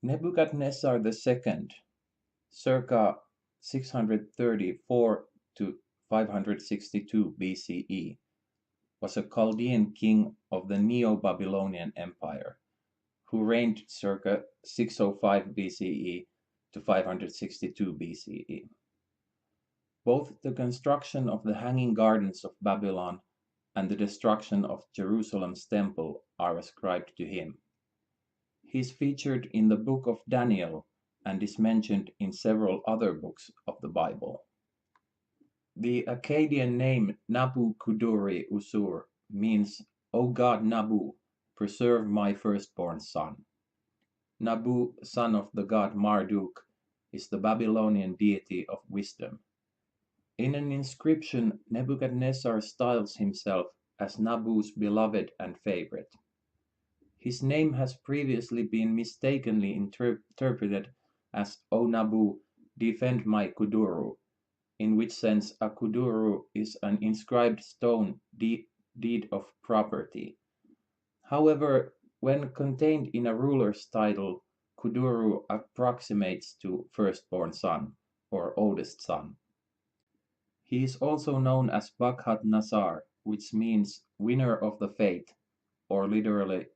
Nebuchadnezzar II, circa 634 to 562 BCE, was a Chaldean king of the Neo-Babylonian Empire, who reigned circa 605 BCE to 562 BCE. Both the construction of the Hanging Gardens of Babylon and the destruction of Jerusalem's temple are ascribed to him. He is featured in the Book of Daniel and is mentioned in several other books of the Bible. The Akkadian name Nabu-kudurri-usur means, O God Nabu, preserve my firstborn son. Nabu, son of the god Marduk, is the Babylonian deity of wisdom. In an inscription, Nebuchadnezzar styles himself as Nabu's beloved and favorite. His name has previously been mistakenly interpreted as O Nabu, defend my kuduru, in which sense a kuduru is an inscribed stone deed of property. However, when contained in a ruler's title, kuduru approximates to firstborn son or oldest son. He is also known as Nebuchadnezzar, which means winner of the faith, or literally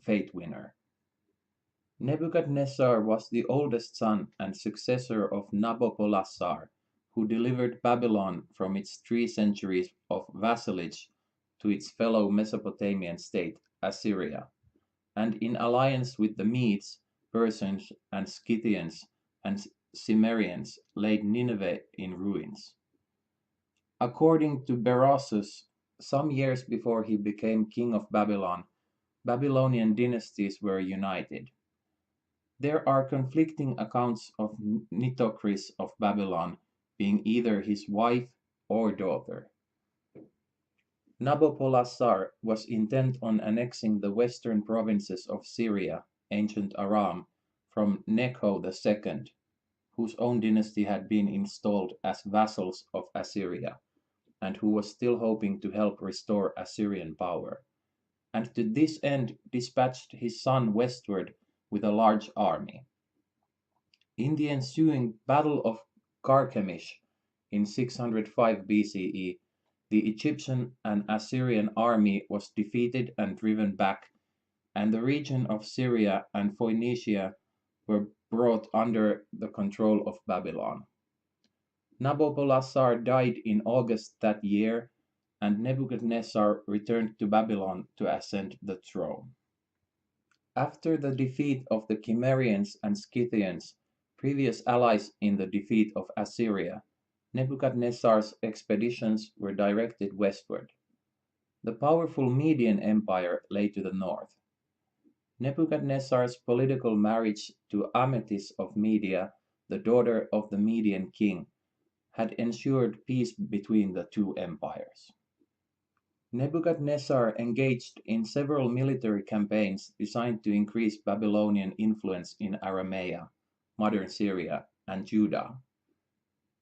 fate winner. Nebuchadnezzar was the oldest son and successor of Nabopolassar, who delivered Babylon from its 3 centuries of vassalage to its fellow Mesopotamian state, Assyria, and in alliance with the Medes, Persians, and Scythians and Cimmerians laid Nineveh in ruins. According to Berossus, some years before he became king of Babylon, Babylonian dynasties were united. There are conflicting accounts of Nitocris of Babylon being either his wife or daughter. Nabopolassar was intent on annexing the western provinces of Syria, ancient Aram, from Necho II, whose own dynasty had been installed as vassals of Assyria, and who was still hoping to help restore Assyrian power, and to this end dispatched his son westward with a large army. In the ensuing Battle of Carchemish in 605 BCE, the Egyptian and Assyrian army was defeated and driven back, and the region of Syria and Phoenicia were brought under the control of Babylon. Nabopolassar died in August that year, and Nebuchadnezzar returned to Babylon to ascend the throne. After the defeat of the Cimmerians and Scythians, previous allies in the defeat of Assyria, Nebuchadnezzar's expeditions were directed westward. The powerful Median Empire lay to the north. Nebuchadnezzar's political marriage to Amethys of Media, the daughter of the Median king, had ensured peace between the two empires. Nebuchadnezzar engaged in several military campaigns designed to increase Babylonian influence in Aramea, modern Syria, and Judah.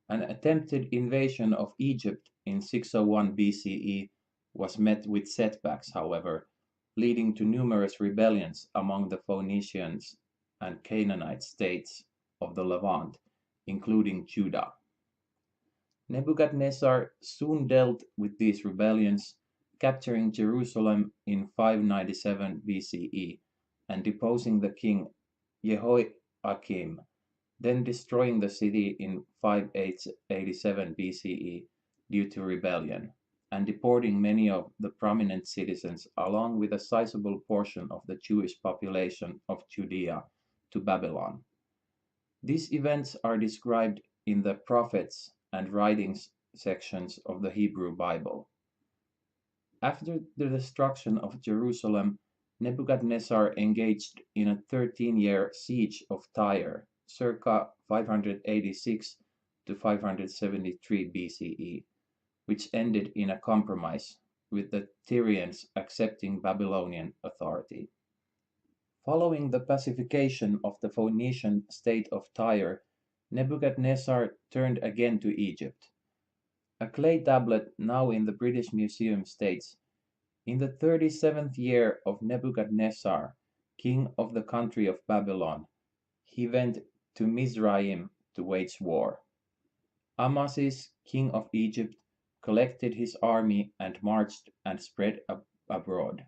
An attempted invasion of Egypt in 601 BCE was met with setbacks, however, leading to numerous rebellions among the Phoenicians and Canaanite states of the Levant, including Judah. Nebuchadnezzar soon dealt with these rebellions, capturing Jerusalem in 597 BCE and deposing the king Jehoiakim, then destroying the city in 587 BCE due to rebellion, and deporting many of the prominent citizens along with a sizable portion of the Jewish population of Judea to Babylon. These events are described in the Prophets and Writings sections of the Hebrew Bible. After the destruction of Jerusalem, Nebuchadnezzar engaged in a 13-year siege of Tyre, circa 586 to 573 BCE, which ended in a compromise, with the Tyrians accepting Babylonian authority. Following the pacification of the Phoenician state of Tyre, Nebuchadnezzar turned again to Egypt. A clay tablet now in the British Museum states, "In the 37th year of Nebuchadnezzar, king of the country of Babylon, he went to Mizraim to wage war. Amasis, king of Egypt, collected his army and marched and spread abroad.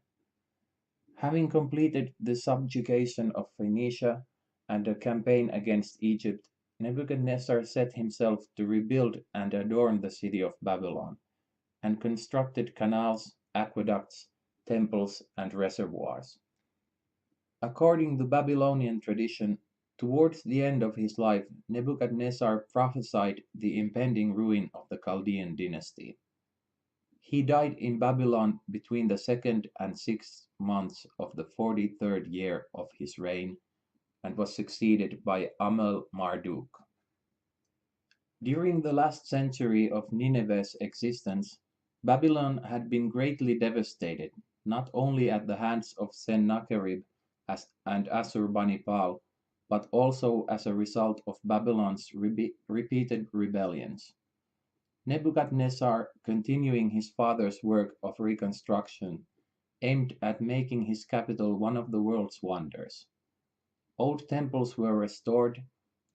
Having completed the subjugation of Phoenicia and a campaign against Egypt, Nebuchadnezzar set himself to rebuild and adorn the city of Babylon, and constructed canals, aqueducts, temples, and reservoirs. According to Babylonian tradition, towards the end of his life, Nebuchadnezzar prophesied the impending ruin of the Chaldean dynasty. He died in Babylon between the second and sixth months of the 43rd year of his reign, and was succeeded by Amel-Marduk. During the last century of Nineveh's existence, Babylon had been greatly devastated, not only at the hands of Sennacherib and Assurbanipal, but also as a result of Babylon's repeated rebellions. Nebuchadnezzar, continuing his father's work of reconstruction, aimed at making his capital one of the world's wonders. Old temples were restored,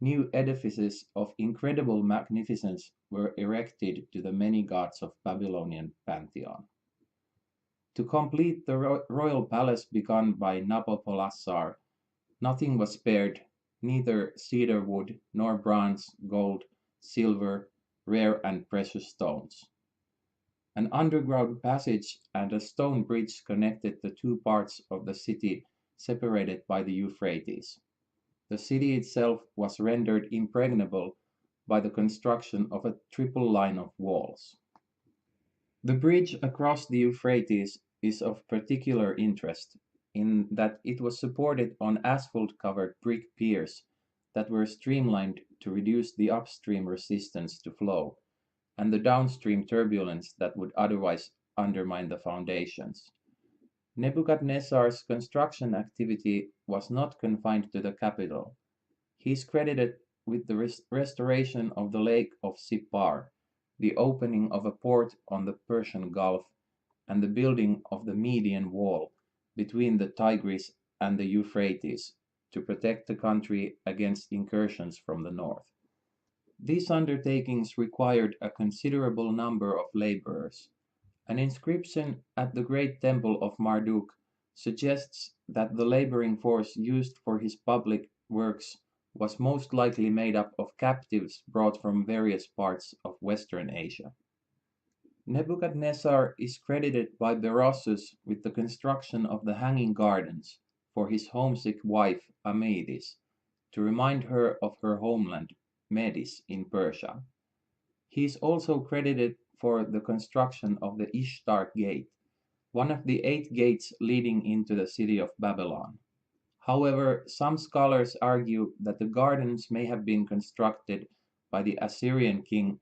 new edifices of incredible magnificence were erected to the many gods of Babylonian pantheon. To complete the royal palace begun by Nabopolassar, nothing was spared, neither cedar wood nor bronze, gold, silver, rare and precious stones. An underground passage and a stone bridge connected the two parts of the city separated by the Euphrates. The city itself was rendered impregnable by the construction of a triple line of walls. The bridge across the Euphrates is of particular interest in that it was supported on asphalt-covered brick piers that were streamlined to reduce the upstream resistance to flow and the downstream turbulence that would otherwise undermine the foundations. Nebuchadnezzar's construction activity was not confined to the capital. He is credited with the restoration of the Lake of Sippar, the opening of a port on the Persian Gulf, and the building of the Median Wall between the Tigris and the Euphrates to protect the country against incursions from the north. These undertakings required a considerable number of laborers. An inscription at the great temple of Marduk suggests that the laboring force used for his public works was most likely made up of captives brought from various parts of Western Asia. Nebuchadnezzar is credited by Berossus with the construction of the Hanging Gardens for his homesick wife Amedes, to remind her of her homeland, Medes, in Persia. He is also credited for the construction of the Ishtar Gate, one of the 8 gates leading into the city of Babylon. However, some scholars argue that the gardens may have been constructed by the Assyrian king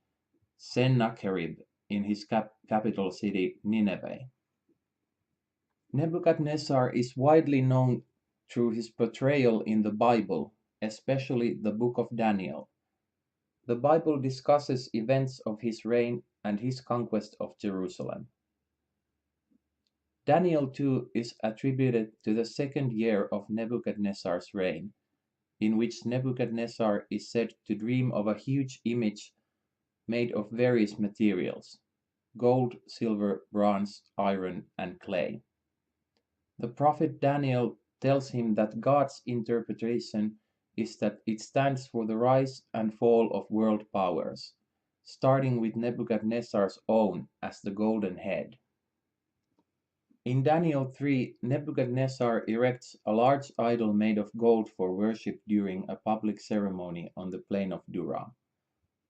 Sennacherib in his capital city Nineveh. Nebuchadnezzar is widely known through his portrayal in the Bible, especially the book of Daniel. The Bible discusses events of his reign and his conquest of Jerusalem. Daniel 2 is attributed to the second year of Nebuchadnezzar's reign, in which Nebuchadnezzar is said to dream of a huge image made of various materials: gold, silver, bronze, iron, and clay. The prophet Daniel tells him that God's interpretation is that it stands for the rise and fall of world powers, starting with Nebuchadnezzar's own as the golden head. In Daniel 3, Nebuchadnezzar erects a large idol made of gold for worship during a public ceremony on the plain of Dura.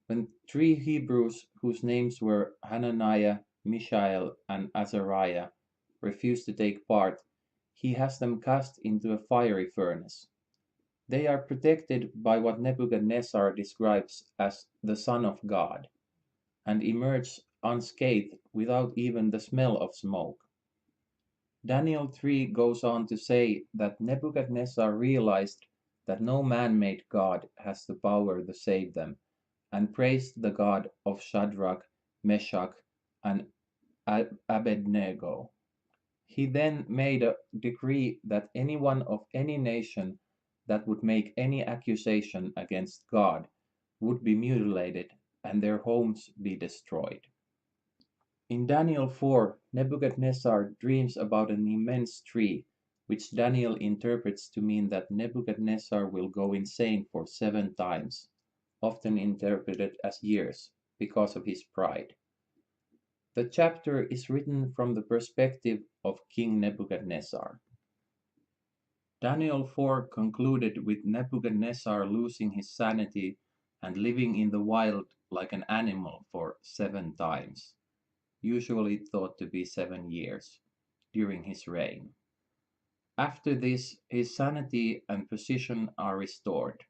When 3 Hebrews, whose names were Hananiah, Mishael, and Azariah, refuse to take part, he has them cast into a fiery furnace. They are protected by what Nebuchadnezzar describes as the Son of God, and emerge unscathed without even the smell of smoke. Daniel 3 goes on to say that Nebuchadnezzar realized that no man-made God has the power to save them, and praised the God of Shadrach, Meshach, and Abednego. He then made a decree that anyone of any nation that would make any accusation against God would be mutilated and their homes be destroyed. In Daniel 4, Nebuchadnezzar dreams about an immense tree, which Daniel interprets to mean that Nebuchadnezzar will go insane for 7 times, often interpreted as years, because of his pride. The chapter is written from the perspective of King Nebuchadnezzar. Daniel 4 concluded with Nebuchadnezzar losing his sanity and living in the wild like an animal for 7 times, usually thought to be 7 years, during his reign. After this, his sanity and position are restored.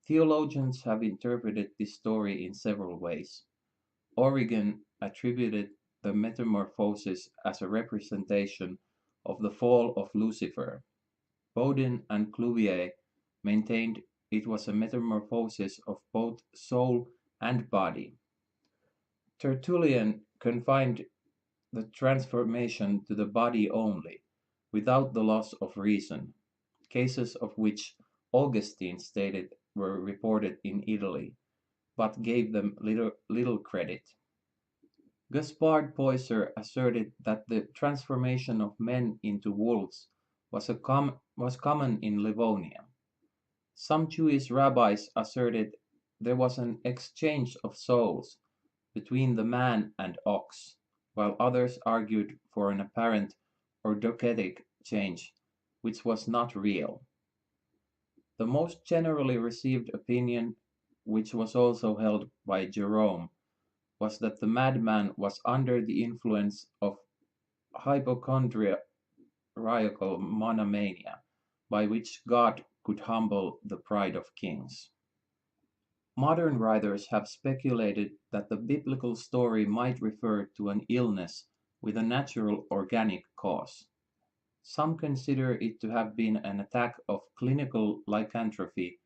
Theologians have interpreted this story in several ways. Origen attributed the metamorphosis as a representation of the fall of Lucifer. Bodin and Cuvier maintained it was a metamorphosis of both soul and body. Tertullian confined the transformation to the body only, without the loss of reason, cases of which Augustine stated were reported in Italy, but gave them little credit. Gaspard Poyser asserted that the transformation of men into wolves was common in Livonia. Some Jewish rabbis asserted there was an exchange of souls between the man and ox, while others argued for an apparent or docetic change, which was not real. The most generally received opinion, which was also held by Jerome, was that the madman was under the influence of hypochondriacal monomania, by which God could humble the pride of kings. Modern writers have speculated that the biblical story might refer to an illness with a natural organic cause. Some consider it to have been an attack of clinical lycanthropy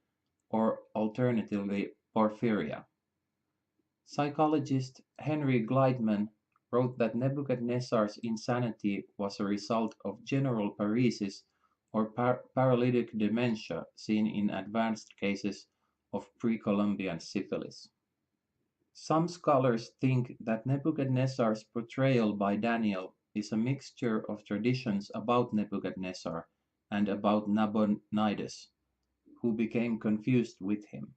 or alternatively porphyria. Psychologist Henry Gleitman wrote that Nebuchadnezzar's insanity was a result of general paresis or paralytic dementia seen in advanced cases of pre-Columbian syphilis. Some scholars think that Nebuchadnezzar's portrayal by Daniel is a mixture of traditions about Nebuchadnezzar and about Nabonidus, who became confused with him.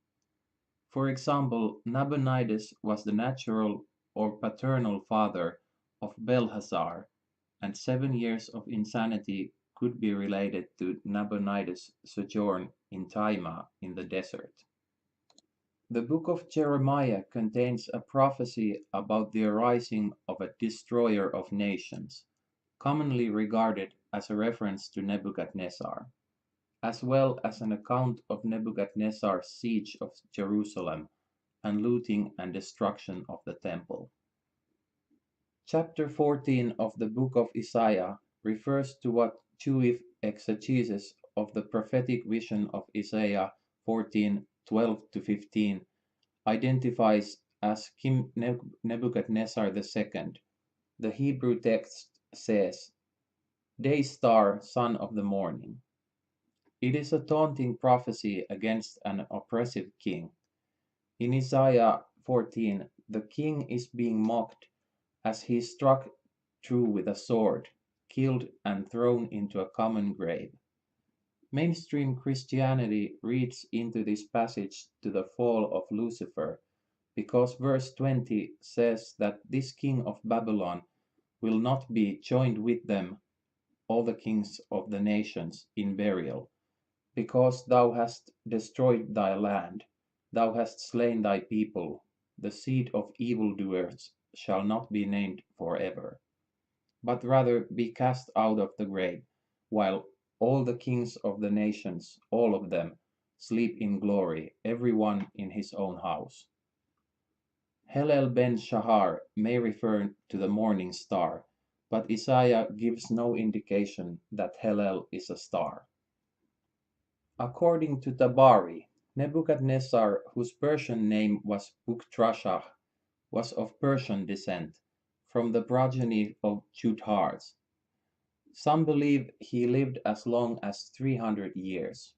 For example, Nabonidus was the natural or paternal father of Belshazzar, and 7 years of insanity could be related to Nabonidus' sojourn in Taima in the desert. The book of Jeremiah contains a prophecy about the arising of a destroyer of nations, commonly regarded as a reference to Nebuchadnezzar, as well as an account of Nebuchadnezzar's siege of Jerusalem and looting and destruction of the temple. Chapter 14 of the book of Isaiah refers to what Jewish exegesis of the prophetic vision of Isaiah 14:12-15 identifies as King Nebuchadnezzar II. The Hebrew text says, "Day star, son of the morning." It is a taunting prophecy against an oppressive king. In Isaiah 14, the king is being mocked as he is struck through with a sword, killed, and thrown into a common grave. Mainstream Christianity reads into this passage to the fall of Lucifer because verse 20 says that this king of Babylon will not be joined with them, all the kings of the nations, in burial, because thou hast destroyed thy land, thou hast slain thy people, the seed of evildoers shall not be named forever, but rather be cast out of the grave, while all the kings of the nations, all of them, sleep in glory, every one in his own house. Helel ben Shahar may refer to the morning star, but Isaiah gives no indication that Helel is a star. According to Tabari, Nebuchadnezzar, whose Persian name was Buktrashah, was of Persian descent, from the progeny of Judharth. Some believe he lived as long as 300 years.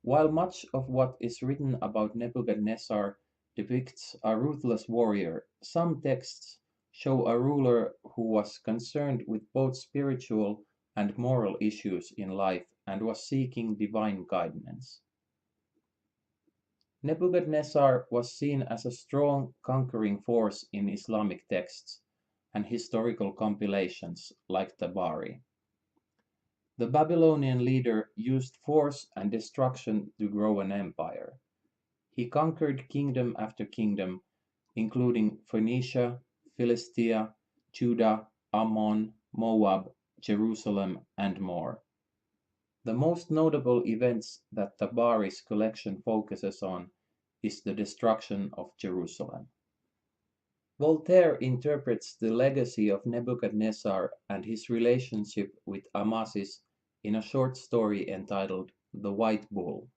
While much of what is written about Nebuchadnezzar depicts a ruthless warrior, some texts show a ruler who was concerned with both spiritual and moral issues in life and was seeking divine guidance. Nebuchadnezzar was seen as a strong conquering force in Islamic texts and historical compilations like Tabari. The Babylonian leader used force and destruction to grow an empire. He conquered kingdom after kingdom, including Phoenicia, Philistia, Judah, Ammon, Moab, Jerusalem, and more. The most notable events that Tabari's collection focuses on is the destruction of Jerusalem. Voltaire interprets the legacy of Nebuchadnezzar and his relationship with Amasis in a short story entitled The White Bull.